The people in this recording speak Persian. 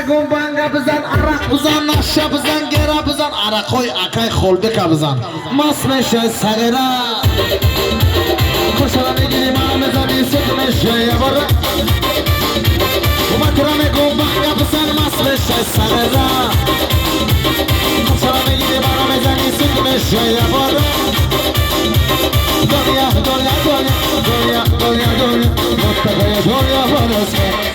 میگم بانگا بزن عرق بزن نشه بزن گره بزن عرقای اکای خولبک بزن ماس میشه صغیره خوشحالا میگیری ما میزنی سود میشه یه باره اومد را میگم بانگا بزن ماس میشه صغیره خوشحالا میگیری ما میزنی سود میشه یه باره دنیا دنیا دنیا دنیا دنیا دنیا متقای دنیا برسه